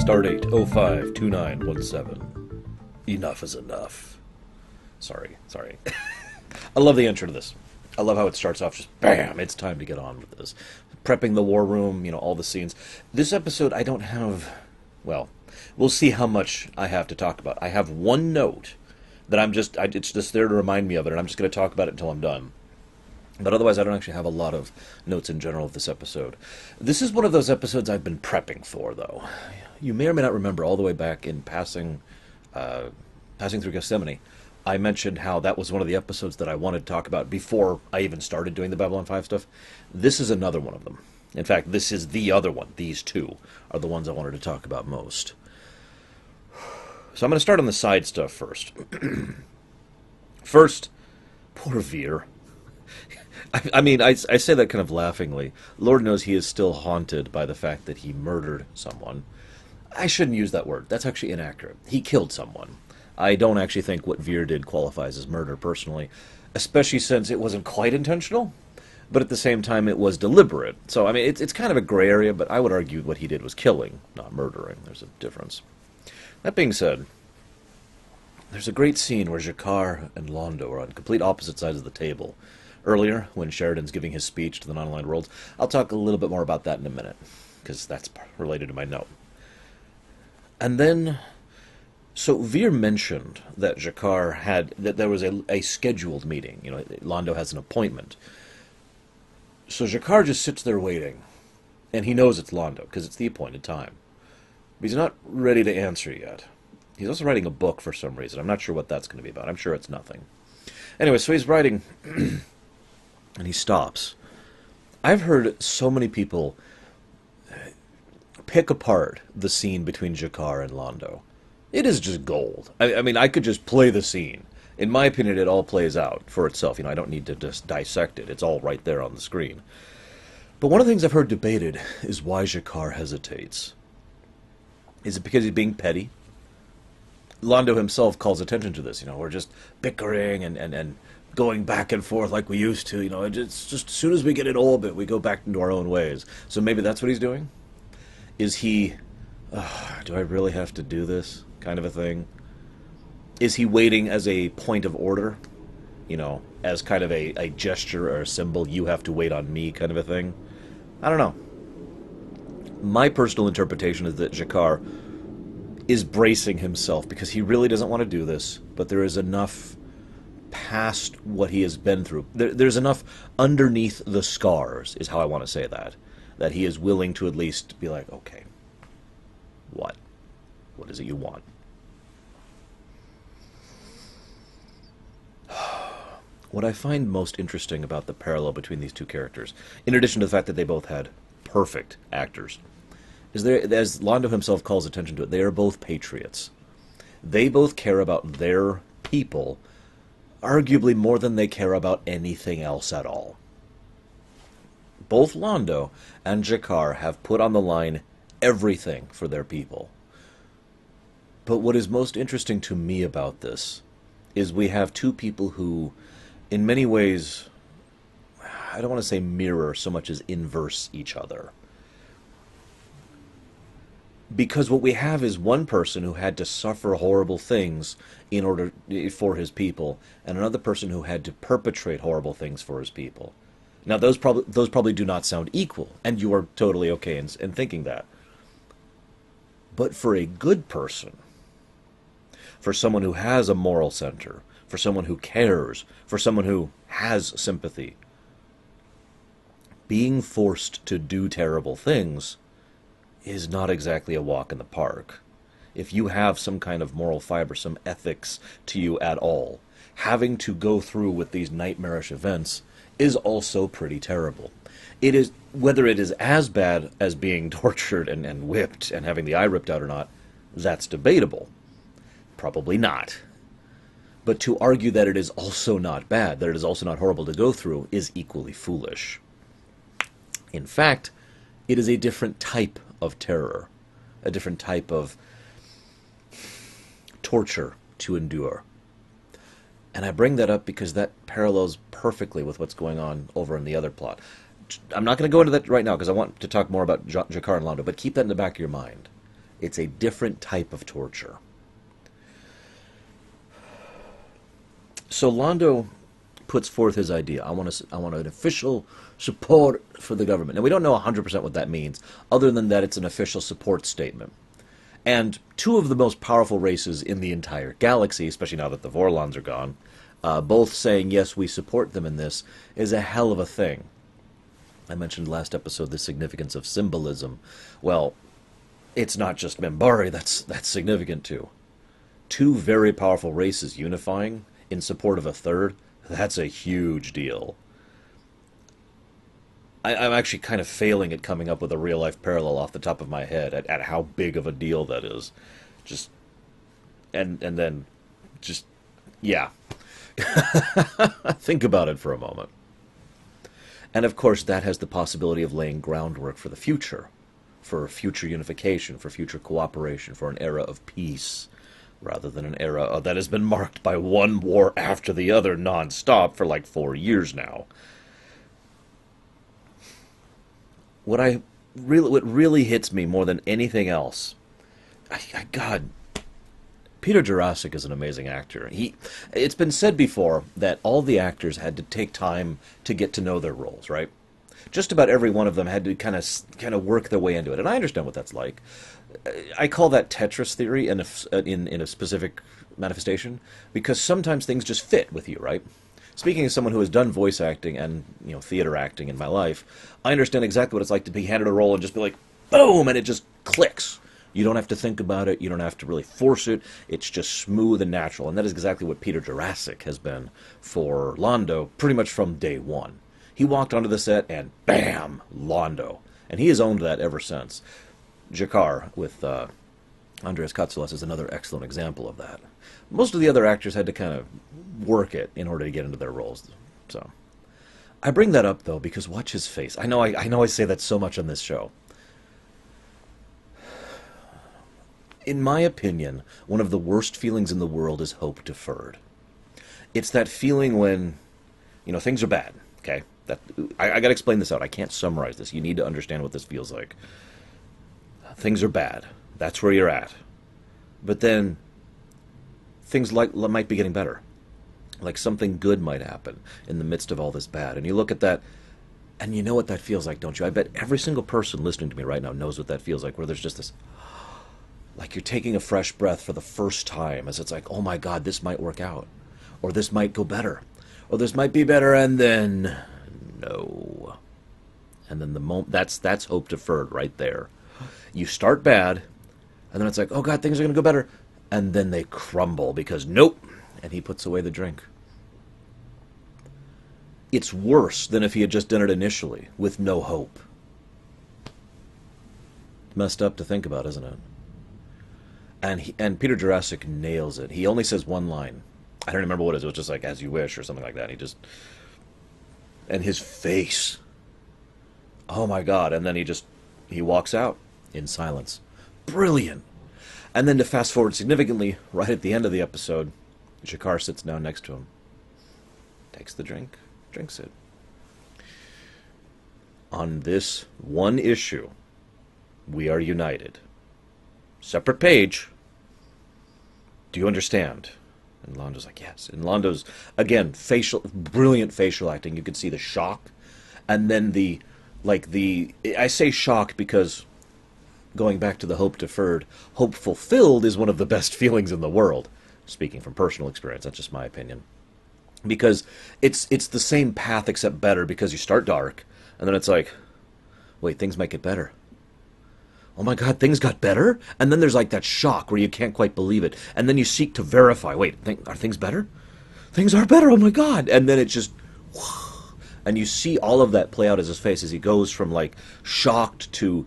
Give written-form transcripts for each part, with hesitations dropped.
Stardate 052917. Enough is enough. Sorry. I love the intro to this. I love how it starts off just bam, it's time to get on with this. Prepping the war room, all the scenes. This episode I don't have, well, we'll see how much I have to talk about. I have one note that it's just there to remind me of it, and I'm just going to talk about it until I'm done. But otherwise, I don't actually have a lot of notes in general of this episode. This is one of those episodes I've been prepping for, though. You may or may not remember, all the way back in passing through Gethsemane, I mentioned how that was one of the episodes that I wanted to talk about before I even started doing the Babylon 5 stuff. This is another one of them. In fact, this is the other one. These two are the ones I wanted to talk about most. So I'm going to start on the side stuff first. First, poor Veer. I say that kind of laughingly. Lord knows he is still haunted by the fact that he murdered someone. I shouldn't use that word. That's actually inaccurate. He killed someone. I don't actually think what Veer did qualifies as murder, personally, especially since it wasn't quite intentional, but at the same time it was deliberate. So, it's kind of a gray area, but I would argue what he did was killing, not murdering. There's a difference. That being said, there's a great scene where G'Kar and Londo are on complete opposite sides of the table. Earlier, when Sheridan's giving his speech to the non-aligned worlds, I'll talk a little bit more about that in a minute, because that's related to my note. And then, so Veer mentioned that G'Kar that there was a scheduled meeting. Londo has an appointment. So G'Kar just sits there waiting, and he knows it's Londo, because it's the appointed time. But he's not ready to answer yet. He's also writing a book for some reason. I'm not sure what that's going to be about. I'm sure it's nothing. Anyway, so he's writing, and he stops. I've heard so many people pick apart the scene between G'Kar and Londo. It is just gold. I could just play the scene. In my opinion, it all plays out for itself. I don't need to just dissect it. It's all right there on the screen. But one of the things I've heard debated is why G'Kar hesitates. Is it because he's being petty? Londo himself calls attention to this. We're just bickering and going back and forth like we used to. It's just as soon as we get in orbit, we go back into our own ways. So maybe that's what he's doing? Is he, do I really have to do this kind of a thing? Is he waiting as a point of order? As kind of a gesture or a symbol, you have to wait on me kind of a thing? I don't know. My personal interpretation is that G'Kar is bracing himself because he really doesn't want to do this, but there is enough past what he has been through. There's enough underneath the scars, is how I want to say that he is willing to at least be like, okay, what? What is it you want? What I find most interesting about the parallel between these two characters, in addition to the fact that they both had perfect actors, is as Londo himself calls attention to it, they are both patriots. They both care about their people, arguably more than they care about anything else at all. Both Londo and G'Kar have put on the line everything for their people. But what is most interesting to me about this is we have two people who, in many ways, I don't want to say mirror so much as inverse each other. Because what we have is one person who had to suffer horrible things in order for his people, and another person who had to perpetrate horrible things for his people. Now, those probably do not sound equal, and you are totally okay in thinking that. But for a good person, for someone who has a moral center, for someone who cares, for someone who has sympathy, being forced to do terrible things is not exactly a walk in the park. If you have some kind of moral fiber, some ethics to you at all, having to go through with these nightmarish events is also pretty terrible. It is, whether it is as bad as being tortured and whipped and having the eye ripped out or not, that's debatable. Probably not. But to argue that it is also not bad, that it is also not horrible to go through, is equally foolish. In fact, it is a different type of terror, a different type of torture to endure. And I bring that up because that parallels perfectly with what's going on over in the other plot. I'm not going to go into that right now because I want to talk more about G'Kar and Londo, but keep that in the back of your mind. It's a different type of torture. So Londo puts forth his idea. I want an official support for the government. And we don't know 100% what that means, other than that it's an official support statement. And two of the most powerful races in the entire galaxy, especially now that the Vorlons are gone, both saying, yes, we support them in this, is a hell of a thing. I mentioned last episode the significance of symbolism. Well, it's not just Minbari that's significant too. Two very powerful races unifying in support of a third, that's a huge deal. I'm actually kind of failing at coming up with a real-life parallel off the top of my head at how big of a deal that is. Just, and then, just, yeah. Think about it for a moment. And of course, that has the possibility of laying groundwork for the future, for future unification, for future cooperation, for an era of peace, rather than an era that has been marked by one war after the other non-stop for like 4 years now. What really hits me more than anything else, God, Peter Jurassic is an amazing actor. It's been said before that all the actors had to take time to get to know their roles, right? Just about every one of them had to kind of work their way into it, and I understand what that's like. I call that Tetris theory in a specific manifestation, because sometimes things just fit with you, right? Speaking as someone who has done voice acting and theater acting in my life, I understand exactly what it's like to be handed a role and just be like, boom, and it just clicks. You don't have to think about it. You don't have to really force it. It's just smooth and natural. And that is exactly what Peter Jurassic has been for Londo pretty much from day one. He walked onto the set and bam, Londo. And he has owned that ever since. Jakar with Andreas Katsulas is another excellent example of that. Most of the other actors had to kind of work it in order to get into their roles. So I bring that up, though, because watch his face. I know I say that so much on this show. In my opinion, one of the worst feelings in the world is hope deferred. It's that feeling when, things are bad, okay? I got to explain this out. I can't summarize this. You need to understand what this feels like. Things are bad. That's where you're at. But then things might be getting better. Like something good might happen in the midst of all this bad. And you look at that, and you know what that feels like, don't you? I bet every single person listening to me right now knows what that feels like, where there's just this, like you're taking a fresh breath for the first time, as it's like, oh my God, this might work out. Or this might go better. Or this might be better, and then no. And then that's hope deferred right there. You start bad, and then it's like, oh God, things are going to go better. And then they crumble because nope. And he puts away the drink. It's worse than if he had just done it initially with no hope. Messed up to think about, isn't it? And Peter Jurassic nails it. He only says one line. I don't remember what it is. It was just like, as you wish, or something like that. And his face. Oh my God. And then he walks out in silence. Brilliant. And then to fast forward significantly, right at the end of the episode, Jakar sits down next to him. Takes the drink, drinks it. On this one issue, we are united. Separate page. Do you understand? And Londo's like, yes. And Londo's, again, brilliant facial acting. You can see the shock. And then I say shock because, going back to the hope deferred, hope fulfilled is one of the best feelings in the world. Speaking from personal experience, that's just my opinion. Because it's the same path except better, because you start dark, and then it's like, wait, things might get better. Oh my God, things got better? And then there's like that shock where you can't quite believe it. And then you seek to verify, wait, are things better? Things are better, oh my God. And then it just, and you see all of that play out as his face as he goes from like shocked to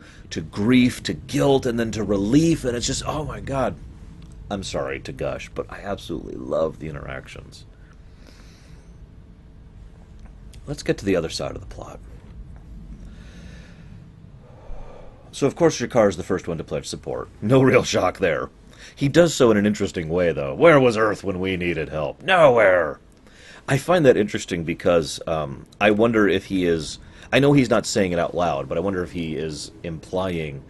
grief to guilt and then to relief. And it's just, oh my God. I'm sorry to gush, but I absolutely love the interactions. Let's get to the other side of the plot. So, of course, Jakar is the first one to pledge support. No real shock there. He does so in an interesting way, though. Where was Earth when we needed help? Nowhere! I find that interesting because I wonder if he is... I know he's not saying it out loud, but I wonder if he is implying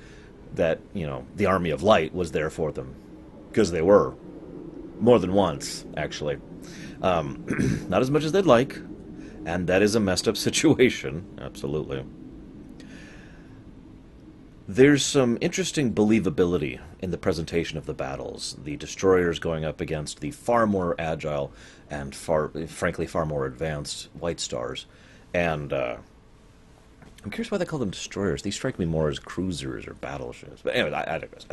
that, you know, the Army of Light was there for them. Because they were. More than once, actually. Not as much as they'd like. And that is a messed up situation. Absolutely. There's some interesting believability in the presentation of the battles. The destroyers going up against the far more agile and frankly, far more advanced White Stars. And I'm curious why they call them destroyers. These strike me more as cruisers or battleships. But anyway, I digress.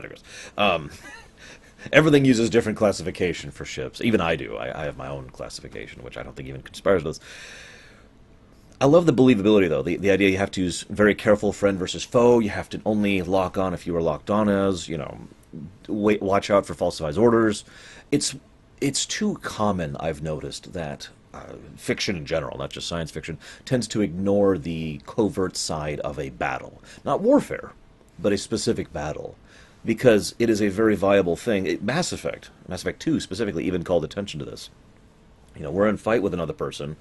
Everything uses different classification for ships. Even I do. I have my own classification, which I don't think even conspires with this. I love the believability, though. The idea you have to use very careful friend versus foe. You have to only lock on if you were locked on as. You know, watch out for falsified orders. It's too common, I've noticed, that fiction in general, not just science fiction, tends to ignore the covert side of a battle. Not warfare, but a specific battle. Because it is a very viable thing. Mass Effect 2 specifically, even called attention to this. You know, we're in fight with another person.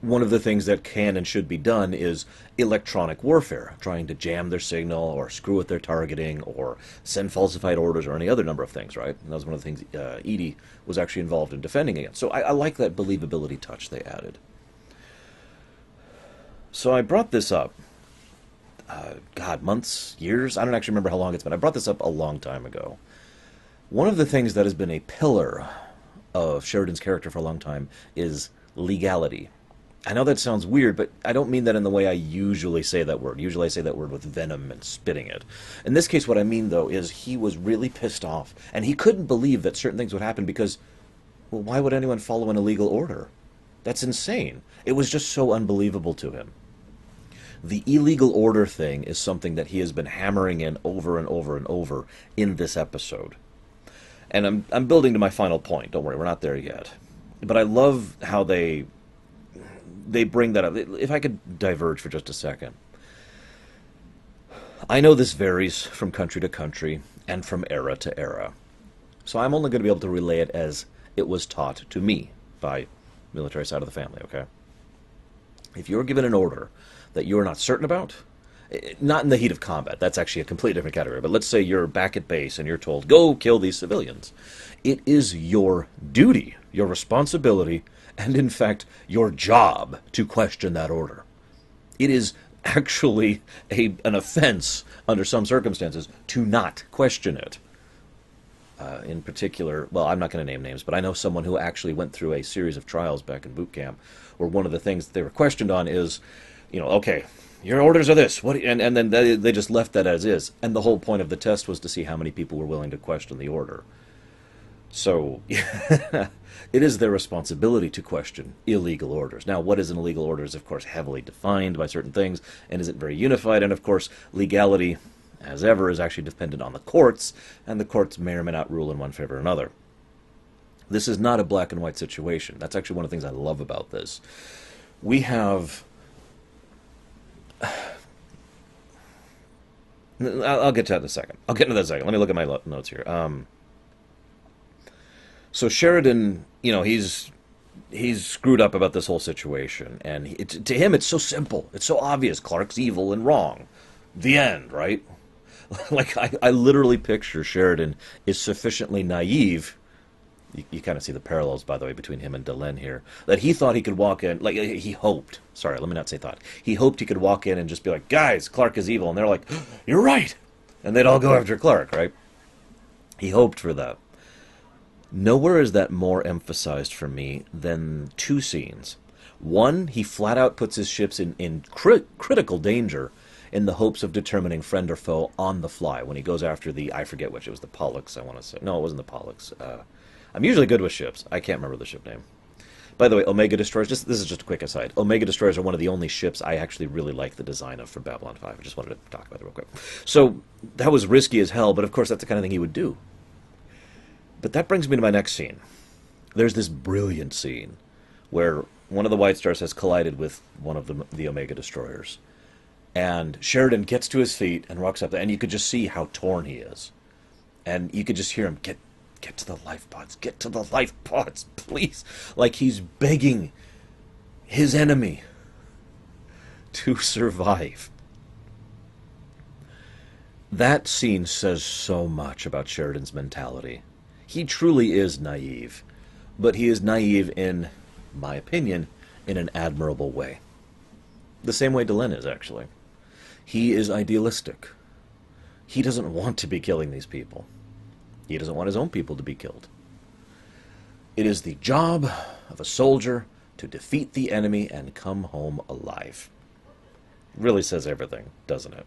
One of the things that can and should be done is electronic warfare, trying to jam their signal or screw with their targeting or send falsified orders or any other number of things, right? And that was one of the things Edie was actually involved in defending against. So I like that believability touch they added. So I brought this up, months, years? I don't actually remember how long it's been. I brought this up a long time ago. One of the things that has been a pillar of Sheridan's character for a long time is legality. I know that sounds weird, but I don't mean that in the way I usually say that word. Usually I say that word with venom and spitting it. In this case, what I mean, though, is he was really pissed off, and he couldn't believe that certain things would happen because, well, why would anyone follow an illegal order? That's insane. It was just so unbelievable to him. The illegal order thing is something that he has been hammering in over and over and over in this episode. And I'm building to my final point. Don't worry, we're not there yet. But I love how they bring that up. If I could diverge for just a second. I know this varies from country to country and from era to era. So I'm only going to be able to relay it as it was taught to me by military side of the family, okay? If you're given an order that you're not certain about, not in the heat of combat, that's actually a completely different category, but let's say you're back at base and you're told, go kill these civilians. It is your duty, your responsibility, and in fact, your job to question that order. It is actually an offense under some circumstances to not question it. In particular, well, I'm not going to name names, but I know someone who actually went through a series of trials back in boot camp where one of the things that they were questioned on is, you know, okay, your orders are this, what, and then they just left that as is. And the whole point of the test was to see how many people were willing to question the order. So, it is their responsibility to question illegal orders. Now, what is an illegal order is, of course, heavily defined by certain things, and isn't very unified, and of course, legality, as ever, is actually dependent on the courts, and the courts may or may not rule in one favor or another. This is not a black and white situation. That's actually one of the things I love about this. We have... I'll get to that in a second. Let me look at my notes here. So Sheridan, you know, he's screwed up about this whole situation, and to him it's so simple, it's so obvious. Clark's evil and wrong. The end, right? Like I literally picture Sheridan is sufficiently naive. You kind of see the parallels, by the way, between him and Delenn here. That he thought he could walk in, like he hoped. Sorry, let me not say thought. He hoped he could walk in and just be like, guys, Clark is evil, and they're like, you're right, and they'd all go after Clark, right? He hoped for that. Nowhere is that more emphasized for me than two scenes. One, he flat out puts his ships in critical danger in the hopes of determining friend or foe on the fly when he goes after I forget which, it was the Pollux, I want to say. No, it wasn't the Pollux. I'm usually good with ships. I can't remember the ship name. By the way, Omega Destroyers, this is just a quick aside. Omega Destroyers are one of the only ships I actually really like the design of for Babylon 5. I just wanted to talk about it real quick. So, that was risky as hell, but of course that's the kind of thing he would do. But that brings me to my next scene. There's this brilliant scene where one of the White Stars has collided with one of the Omega Destroyers. And Sheridan gets to his feet and walks up there, and you could just see how torn he is. And you could just hear him, get to the life pods, get to the life pods, please. Like he's begging his enemy to survive. That scene says so much about Sheridan's mentality. He truly is naive, but he is naive in my opinion, in an admirable way. The same way Delenn is, actually. He is idealistic. He doesn't want to be killing these people. He doesn't want his own people to be killed. It is the job of a soldier to defeat the enemy and come home alive. Really says everything, doesn't it?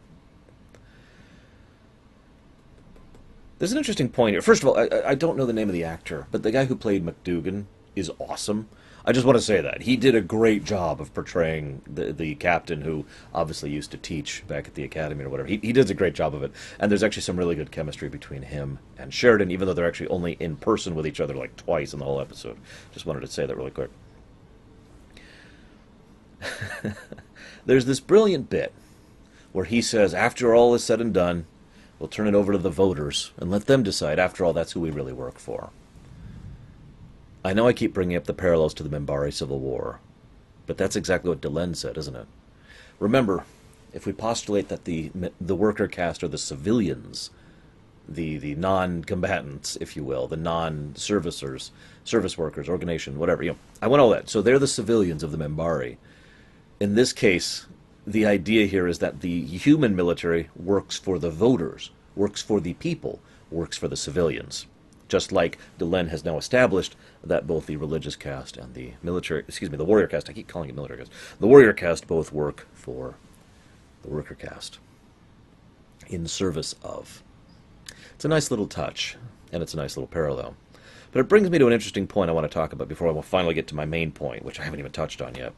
There's an interesting point here. First of all, I don't know the name of the actor, but the guy who played Macdougan is awesome. I just want to say that. He did a great job of portraying the captain who obviously used to teach back at the academy or whatever. He does a great job of it. And there's actually some really good chemistry between him and Sheridan, even though they're actually only in person with each other like twice in the whole episode. Just wanted to say that really quick. There's this brilliant bit where he says, after all is said and done, we'll turn it over to the voters and let them decide. After all, that's who we really work for. I know I keep bringing up the parallels to the Minbari Civil War, but that's exactly what Delenn said, isn't it? Remember, if we postulate that the worker caste are the civilians, the non-combatants, if you will, the non-servicers, service workers, organization, whatever, I want all that. So they're the civilians of the Minbari. In this case, the idea here is that the human military works for the voters, works for the people, works for the civilians. Just like Delenn has now established that both the religious caste and the the warrior caste, I keep calling it military caste, the warrior caste both work for the worker caste in service of. It's a nice little touch, and it's a nice little parallel. But it brings me to an interesting point I want to talk about before I will finally get to my main point, which I haven't even touched on yet.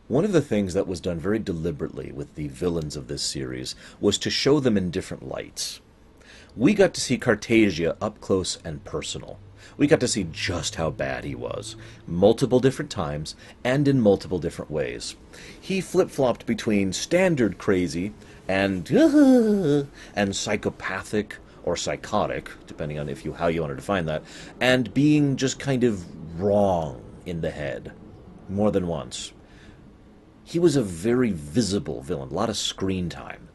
One of the things that was done very deliberately with the villains of this series was to show them in different lights. We got to see Cartagia up close and personal. We got to see just how bad he was, multiple different times and in multiple different ways. He flip-flopped between standard crazy and psychopathic or psychotic, depending on how you want to define that, and being just kind of wrong in the head more than once. He was a very visible villain, a lot of screen time.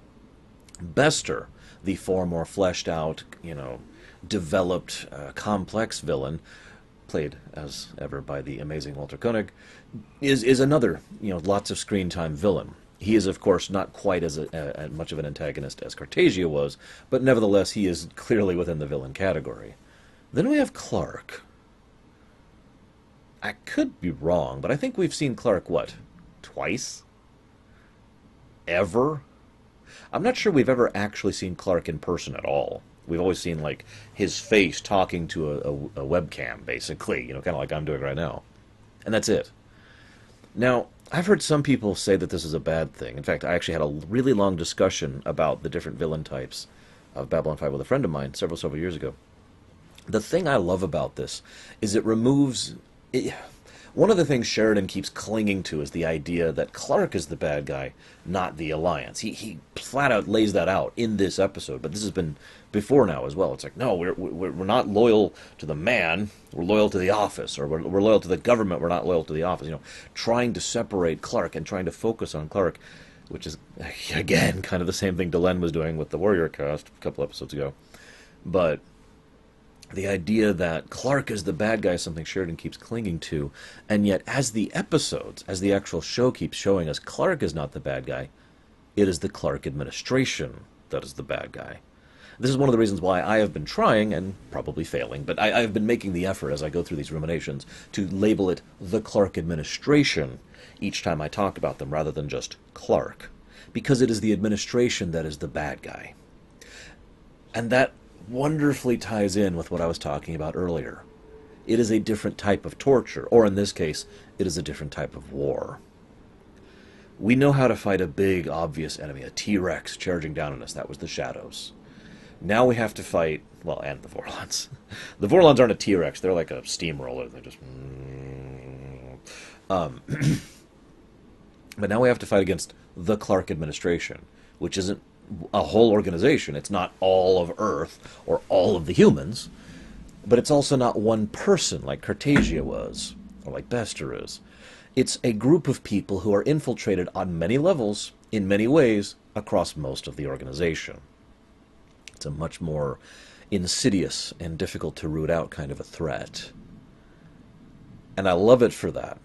Bester, the far more fleshed out, developed, complex villain, played as ever by the amazing Walter Koenig, is another, lots of screen time villain. He is, of course, not quite as much of an antagonist as Cartagia was, but nevertheless he is clearly within the villain category. Then we have Clark. I could be wrong, but I think we've seen Clark, twice? Ever? I'm not sure we've ever actually seen Clark in person at all. We've always seen, his face talking to a webcam, basically, kind of like I'm doing right now. And that's it. Now, I've heard some people say that this is a bad thing. In fact, I actually had a really long discussion about the different villain types of Babylon 5 with a friend of mine several years ago. The thing I love about this is it removes... One of the things Sheridan keeps clinging to is the idea that Clark is the bad guy, not the Alliance. He flat out lays that out in this episode, but this has been before now as well. It's like, no, we're not loyal to the man, we're loyal to the office, or we're loyal to the government, we're not loyal to the office. Trying to separate Clark and trying to focus on Clark, which is, again, kind of the same thing Delenn was doing with the Warrior cast a couple episodes ago. But the idea that Clark is the bad guy is something Sheridan keeps clinging to, and yet as the actual show keeps showing us, Clark is not the bad guy. It is the Clark administration that is the bad guy. This is one of the reasons why I have been trying, and probably failing, but I have been making the effort as I go through these ruminations to label it the Clark administration each time I talk about them, rather than just Clark, because it is the administration that is the bad guy. And that wonderfully ties in with what I was talking about earlier. It is a different type of torture, or in this case, it is a different type of war. We know how to fight a big, obvious enemy, a T-Rex charging down on us. That was the Shadows. Now we have to fight, and the Vorlons. The Vorlons aren't a T-Rex, they're like a steamroller. They're just... But now we have to fight against the Clark administration, which isn't a whole organization. It's not all of Earth or all of the humans, but it's also not one person like Cartagia was, or like Bester is. It's a group of people who are infiltrated on many levels in many ways, across most of the organization. It's a much more insidious and difficult to root out kind of a threat. And I love it for that,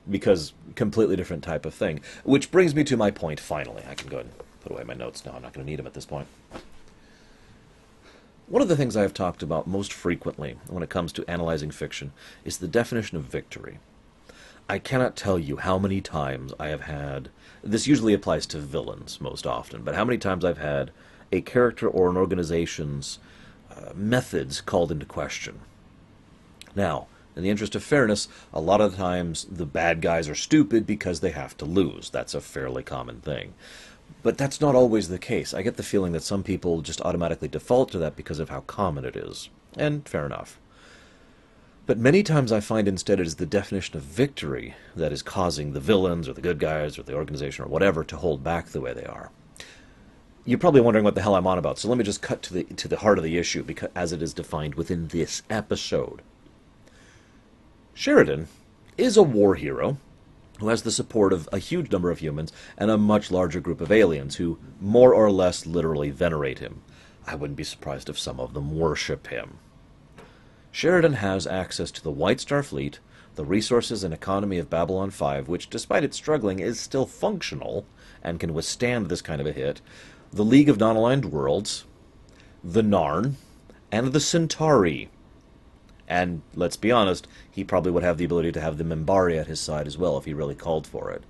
because completely different type of thing. Which brings me to my point finally. I can go ahead and put away my notes now. I'm not going to need them at this point. One of the things I have talked about most frequently when it comes to analyzing fiction is the definition of victory. I cannot tell you how many times I have had, this usually applies to villains most often, but how many times I've had a character or an organization's methods called into question. Now, in the interest of fairness, a lot of the times the bad guys are stupid because they have to lose. That's a fairly common thing. But that's not always the case. I get the feeling that some people just automatically default to that because of how common it is. And fair enough. But many times I find instead it is the definition of victory that is causing the villains or the good guys or the organization or whatever to hold back the way they are. You're probably wondering what the hell I'm on about, so let me just cut to the heart of the issue because, as it is defined within this episode. Sheridan is a war hero who has the support of a huge number of humans and a much larger group of aliens who more or less literally venerate him. I wouldn't be surprised if some of them worship him. Sheridan has access to the White Star Fleet, the resources and economy of Babylon 5, which, despite its struggling, is still functional and can withstand this kind of a hit, the League of Non-Aligned Worlds, the Narn, and the Centauri. And, let's be honest, he probably would have the ability to have the Minbari at his side as well if he really called for it.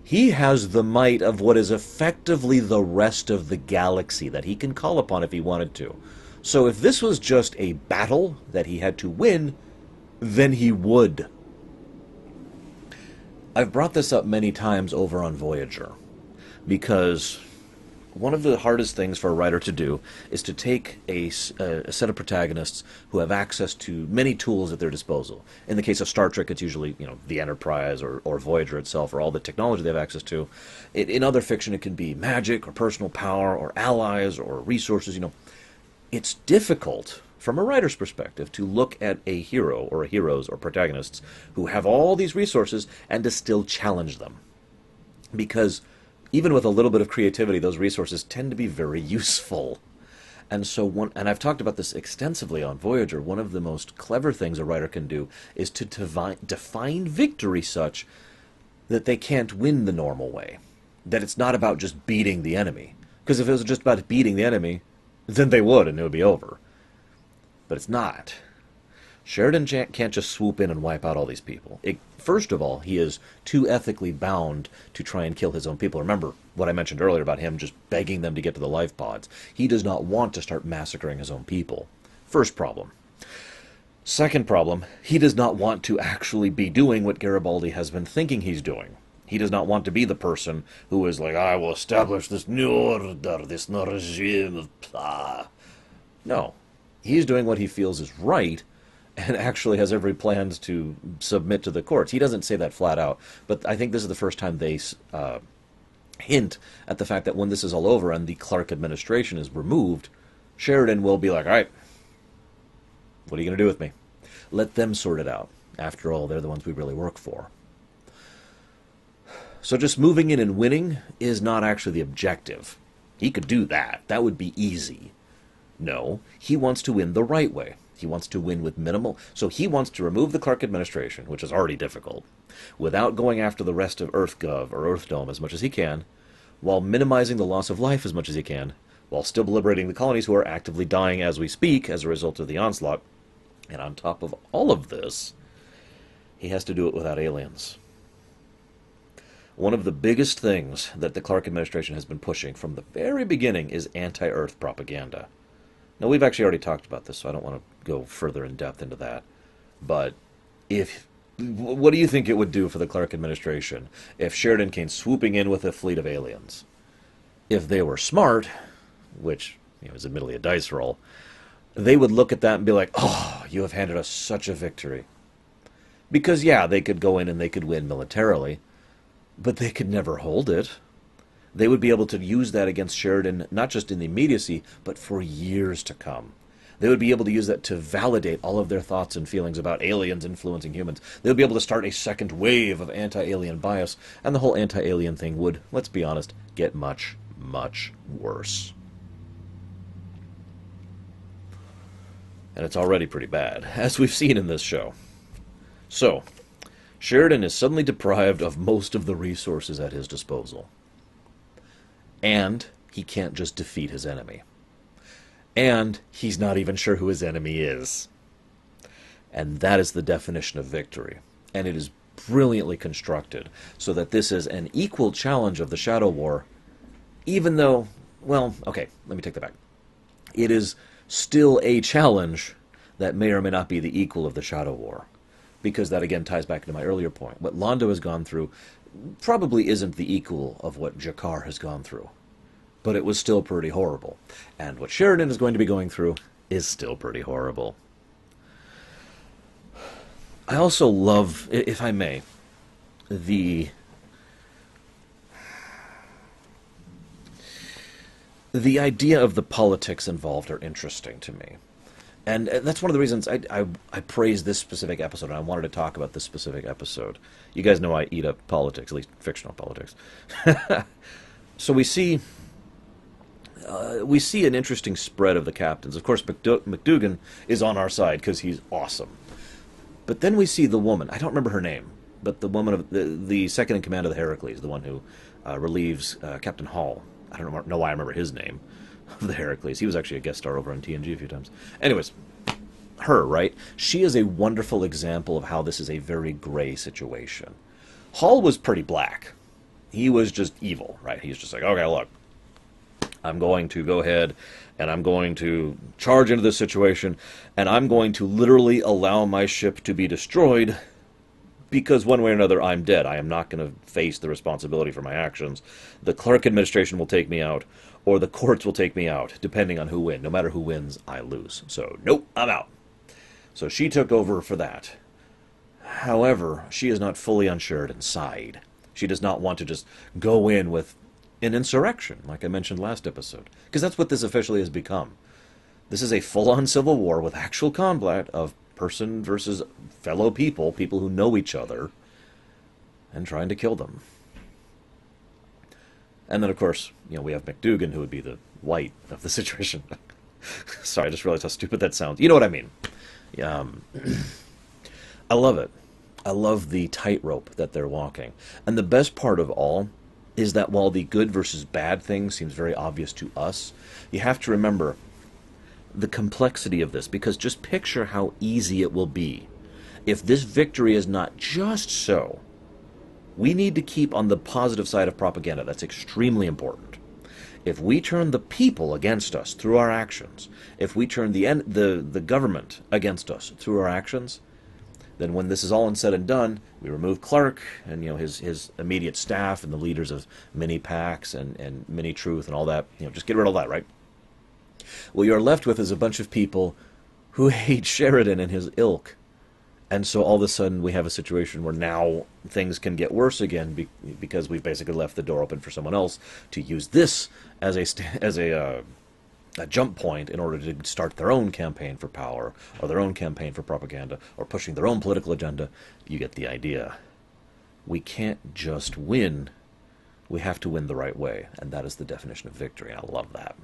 He has the might of what is effectively the rest of the galaxy that he can call upon if he wanted to. So if this was just a battle that he had to win, then he would. I've brought this up many times over on Voyager, because one of the hardest things for a writer to do is to take a set of protagonists who have access to many tools at their disposal. In the case of Star Trek, it's usually the Enterprise or Voyager itself, or all the technology they have access to. In other fiction, it can be magic or personal power or allies or resources. It's difficult from a writer's perspective to look at a hero or heroes or protagonists who have all these resources and to still challenge them, because even with a little bit of creativity, those resources tend to be very useful. And so, and I've talked about this extensively on Voyager, one of the most clever things a writer can do is to define victory such that they can't win the normal way. That it's not about just beating the enemy. Because if it was just about beating the enemy, then they would, and it would be over. But it's not. Sheridan can't just swoop in and wipe out all these people. First of all, he is too ethically bound to try and kill his own people. Remember what I mentioned earlier about him just begging them to get to the life pods. He does not want to start massacring his own people. First problem. Second problem, he does not want to actually be doing what Garibaldi has been thinking he's doing. He does not want to be the person who is like, I will establish this new order, this new regime of blah. No. He's doing what he feels is right, and actually has every plans to submit to the courts. He doesn't say that flat out, but I think this is the first time they hint at the fact that when this is all over and the Clark administration is removed, Sheridan will be like, all right, what are you going to do with me? Let them sort it out. After all, they're the ones we really work for. So just moving in and winning is not actually the objective. He could do that. That would be easy. No, he wants to win the right way. He wants to win with minimal. So he wants to remove the Clark administration, which is already difficult, without going after the rest of EarthGov or EarthDome as much as he can, while minimizing the loss of life as much as he can, while still liberating the colonies who are actively dying as we speak as a result of the onslaught. And on top of all of this, he has to do it without aliens. One of the biggest things that the Clark administration has been pushing from the very beginning is anti-Earth propaganda. Now, we've actually already talked about this, so I don't want to go further in depth into that. But what do you think it would do for the Clark administration if Sheridan came swooping in with a fleet of aliens? If they were smart, which is admittedly a dice roll, they would look at that and be like, oh, you have handed us such a victory. Because, yeah, they could go in and they could win militarily, but they could never hold it. They would be able to use that against Sheridan, not just in the immediacy, but for years to come. They would be able to use that to validate all of their thoughts and feelings about aliens influencing humans. They would be able to start a second wave of anti-alien bias, and the whole anti-alien thing would, let's be honest, get much, much worse. And it's already pretty bad, as we've seen in this show. So, Sheridan is suddenly deprived of most of the resources at his disposal. And he can't just defeat his enemy. And he's not even sure who his enemy is. And that is the definition of victory. And it is brilliantly constructed so that this is an equal challenge of the Shadow War, even though, well, okay, let me take that back. It is still a challenge that may or may not be the equal of the Shadow War. Because that, again, ties back to my earlier point. What Londo has gone through probably isn't the equal of what Jakar has gone through. But it was still pretty horrible. And what Sheridan is going to be going through is still pretty horrible. I also love, if I may, the idea of the politics involved are interesting to me. And that's one of the reasons I praise this specific episode, and I wanted to talk about this specific episode. You guys know I eat up politics, at least fictional politics. So we see an interesting spread of the captains. Of course, Macdougan is on our side because he's awesome. But then we see the woman. I don't remember her name, but the woman of the second in command of the Heracles, the one who relieves Captain Hall. I don't know why I remember his name. Of the Heracles. He was actually a guest star over on TNG a few times. Anyways, her, right? She is a wonderful example of how this is a very gray situation. Hall was pretty black. He was just evil, right? He's just like, okay, look, I'm going to go ahead and I'm going to charge into this situation and I'm going to literally allow my ship to be destroyed because one way or another I'm dead. I am not going to face the responsibility for my actions. The Clark administration will take me out, or the courts will take me out, depending on who wins. No matter who wins, I lose. So, nope, I'm out. So she took over for that. However, she is not fully on Sheridan's side. She does not want to just go in with an insurrection, like I mentioned last episode. Because that's what this officially has become. This is a full-on civil war with actual combat of person versus fellow people, people who know each other, and trying to kill them. And then, of course, we have Macdougan, who would be the white of the situation. Sorry, I just realized how stupid that sounds. You know what I mean. I love it. I love the tightrope that they're walking. And the best part of all is that while the good versus bad thing seems very obvious to us, you have to remember the complexity of this, because just picture how easy it will be if this victory is not just so. We need to keep on the positive side of propaganda. That's extremely important. If we turn the people against us through our actions, if we turn the government against us through our actions, then when this is all said and done, we remove Clark and his immediate staff and the leaders of Mini-Pax and Mini-Truth and all that. Just get rid of all that, right? What you're left with is a bunch of people who hate Sheridan and his ilk. And so all of a sudden we have a situation where now things can get worse again because we've basically left the door open for someone else to use this as a jump point in order to start their own campaign for power or their own campaign for propaganda or pushing their own political agenda. You get the idea. We can't just win. We have to win the right way. And that is the definition of victory. And I love that.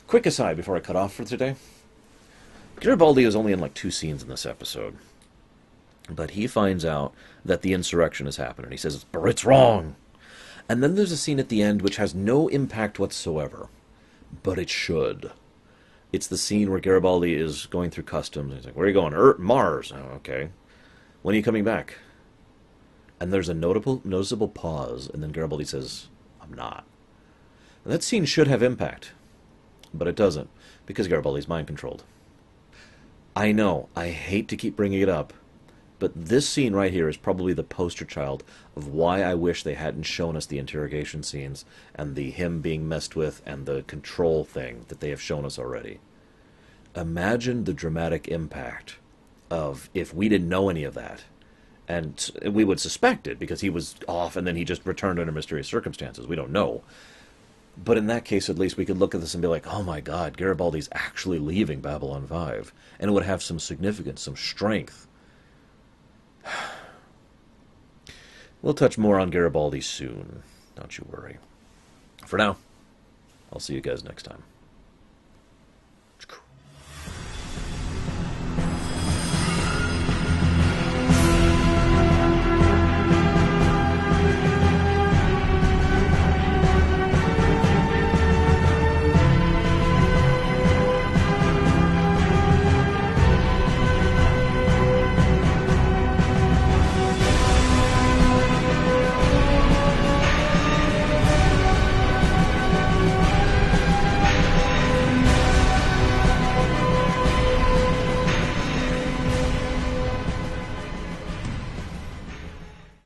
Quick aside before I cut off for today. Garibaldi is only in like 2 scenes in this episode. But he finds out that the insurrection has happened, and he says, it's wrong. And then there's a scene at the end which has no impact whatsoever, but it should. It's the scene where Garibaldi is going through customs, and he's like, where are you going? Mars. Oh, okay. When are you coming back? And there's a noticeable pause, and then Garibaldi says, I'm not. And that scene should have impact, but it doesn't, because Garibaldi's mind-controlled. I know, I hate to keep bringing it up, but this scene right here is probably the poster child of why I wish they hadn't shown us the interrogation scenes and the him being messed with and the control thing that they have shown us already. Imagine the dramatic impact of if we didn't know any of that. And we would suspect it because he was off and then he just returned under mysterious circumstances. We don't know. But in that case, at least we could look at this and be like, oh my God, Garibaldi's actually leaving Babylon 5. And it would have some significance, some strength. We'll touch more on Garibaldi soon. Don't you worry. For now, I'll see you guys next time.